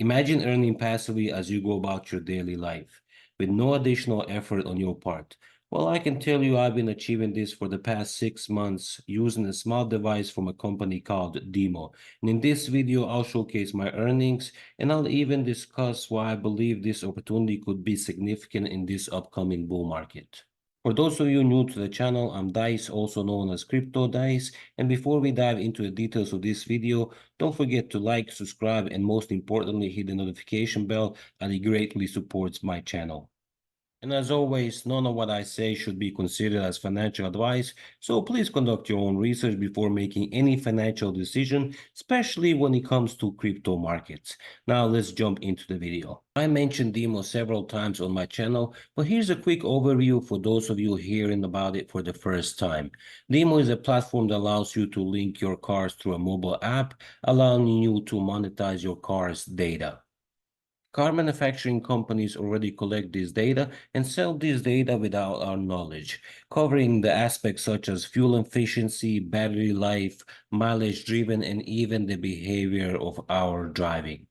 Imagine earning passively as you go about your daily life, with no additional effort on your part. Well, I can tell you I've been achieving this for the past 6 months using a small device from a company called Dimo. And in this video, I'll showcase my earnings and I'll even discuss why I believe this opportunity could be significant in this upcoming bull market. For those of you new to the channel, I'm Dice, also known as Crypto Dice. And before we dive into the details of this video, don't forget to like, subscribe, and most importantly, hit the notification bell, as it greatly supports my channel. And as always, none of what I say should be considered as financial advice, so please conduct your own research before making any financial decision, especially when it comes to crypto markets. Now let's jump into the video. I mentioned Demo several times on my channel, but here's a quick overview for those of you hearing about it for the first time. Demo is a platform that allows you to link your cars through a mobile app, allowing you to monetize your car's data. Car manufacturing companies already collect this data and sell this data without our knowledge, covering the aspects such as fuel efficiency, battery life, mileage driven, and even the behavior of our driving.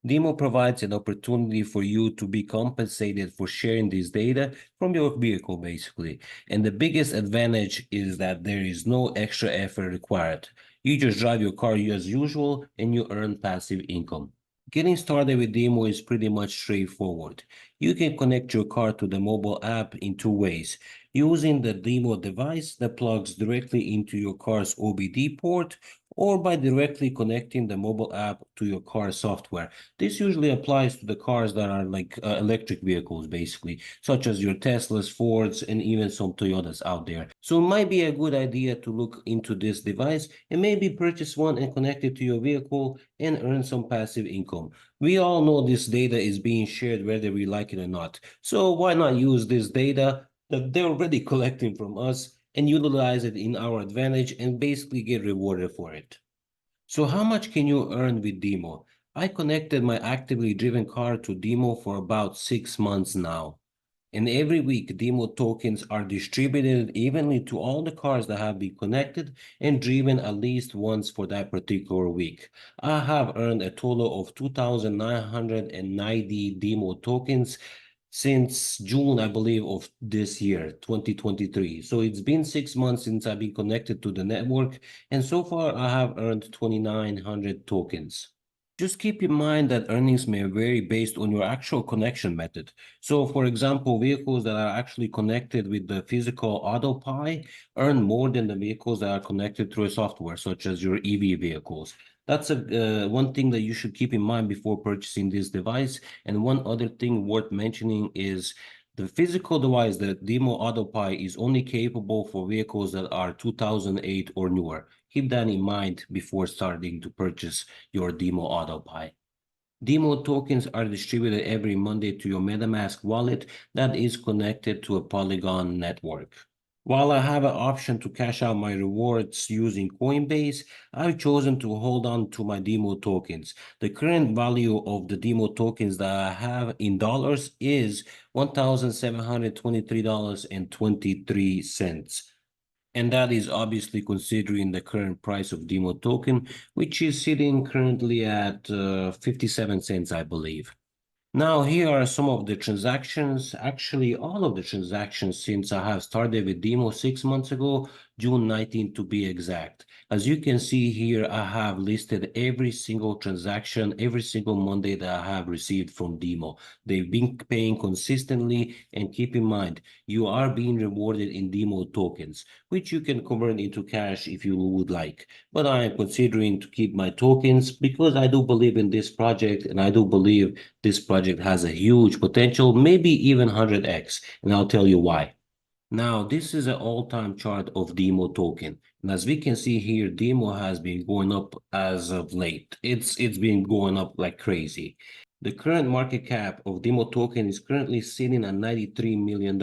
Demo provides an opportunity for you to be compensated for sharing this data from your vehicle, basically. And the biggest advantage is that there is no extra effort required. You just drive your car as usual and you earn passive income. Getting started with Demo is pretty much straightforward. You can connect your car to the mobile app in two ways, using the Demo device that plugs directly into your car's OBD port, or by directly connecting the mobile app to your car software. This usually applies to the cars that are like electric vehicles, basically, such as your Teslas, Fords, and even some Toyotas out there. So it might be a good idea to look into this device and maybe purchase one and connect it to your vehicle and earn some passive income. We all know this data is being shared whether we like it or not. So why not use this data that they're already collecting from us and utilize it in our advantage and basically get rewarded for it? So how much can you earn with Demo? I connected my actively driven car to Demo for about 6 months now. And every week, Demo tokens are distributed evenly to all the cars that have been connected and driven at least once for that particular week. I have earned a total of 2,990 Demo tokens since June, I believe, of this year, 2023. So it's been 6 months since I've been connected to the network, and so far I have earned 2,900 tokens. Just keep in mind that earnings may vary based on your actual connection method. So, for example, vehicles that are actually connected with the physical AutoPi earn more than the vehicles that are connected through a software, such as your EV vehicles. That's one thing that you should keep in mind before purchasing this device. And one other thing worth mentioning is the physical device, the Dimo AutoPi, is only capable for vehicles that are 2008 or newer. Keep that in mind before starting to purchase your Dimo AutoPi. Demo tokens are distributed every Monday to your MetaMask wallet that is connected to a Polygon network. While I have an option to cash out my rewards using Coinbase, I've chosen to hold on to my Demo tokens. The current value of the Demo tokens that I have in dollars is $1,723.23. And that is obviously considering the current price of Demo token, which is sitting currently at 57 cents, I believe. Now, here are some of the transactions, actually all of the transactions since I have started with Demo 6 months ago, June 19th to be exact. As you can see here, I have listed every single transaction, every single Monday that I have received from Demo. They've been paying consistently, and keep in mind, you are being rewarded in Demo tokens, which you can convert into cash if you would like. But I am considering to keep my tokens because I do believe in this project, and I do believe this project has a huge potential, maybe even 100x, and I'll tell you why. Now, this is an all-time chart of Demo token. And as we can see here, Demo has been going up as of late. It's been going up like crazy. The current market cap of Demo token is currently sitting at $93 million.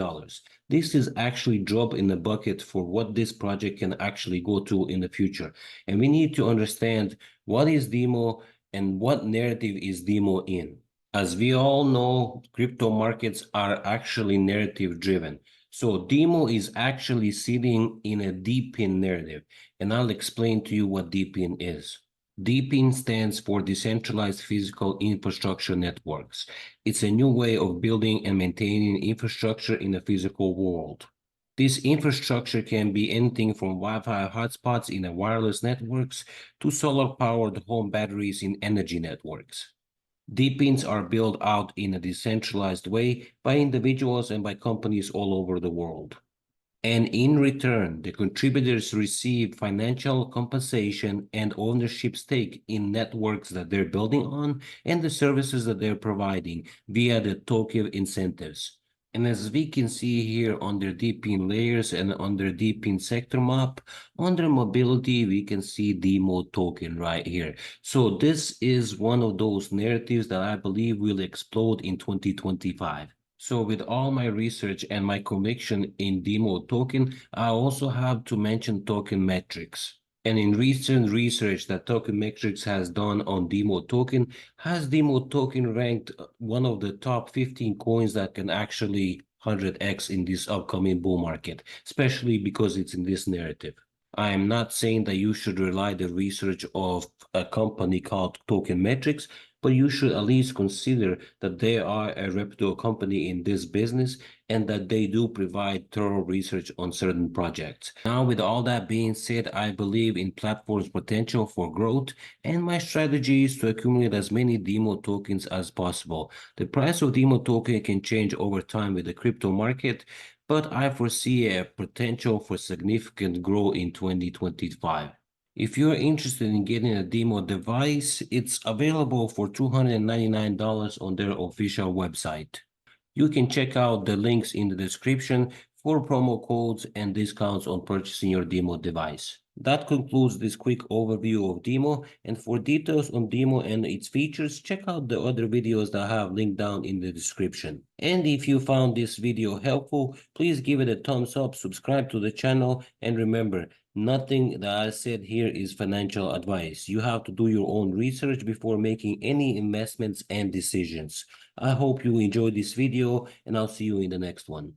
This is actually drop in the bucket for what this project can actually go to in the future. And we need to understand what is Demo and what narrative is Demo in. As we all know, crypto markets are actually narrative driven. So Demo is actually sitting in a DePIN narrative, and I'll explain to you what DePIN is. DePIN stands for Decentralized Physical Infrastructure Networks. It's a new way of building and maintaining infrastructure in the physical world. This infrastructure can be anything from Wi-Fi hotspots in the wireless networks to solar-powered home batteries in energy networks. DePINs are built out in a decentralized way by individuals and by companies all over the world. And in return, the contributors receive financial compensation and ownership stake in networks that they're building on and the services that they're providing via the token incentives. And as we can see here under DePIN layers and under DePIN sector map, under mobility, we can see Dimo token right here. So this is one of those narratives that I believe will explode in 2025. So with all my research and my conviction in Dimo token, I also have to mention token metrics. And in recent research that Token Metrics has done on Dimo token, has Dimo token ranked one of the top 15 coins that can actually 100x in this upcoming bull market, especially because it's in this narrative. I am not saying that you should rely the research of a company called Token Metrics, but you should at least consider that they are a reputable company in this business and that they do provide thorough research on certain projects. Now, with all that being said, I believe in platform's potential for growth, and my strategy is to accumulate as many Demo tokens as possible. The price of Demo token can change over time with the crypto market, but I foresee a potential for significant growth in 2025. If you're interested in getting a demo device, it's available for $299 on their official website. You can check out the links in the description for promo codes and discounts on purchasing your demo device. That concludes this quick overview of Demo, and for details on Demo and its features, check out the other videos that I have linked down in the description. And if you found this video helpful, please give it a thumbs up, subscribe to the channel, and remember, nothing that I said here is financial advice. You have to do your own research before making any investments and decisions. I hope you enjoyed this video, and I'll see you in the next one.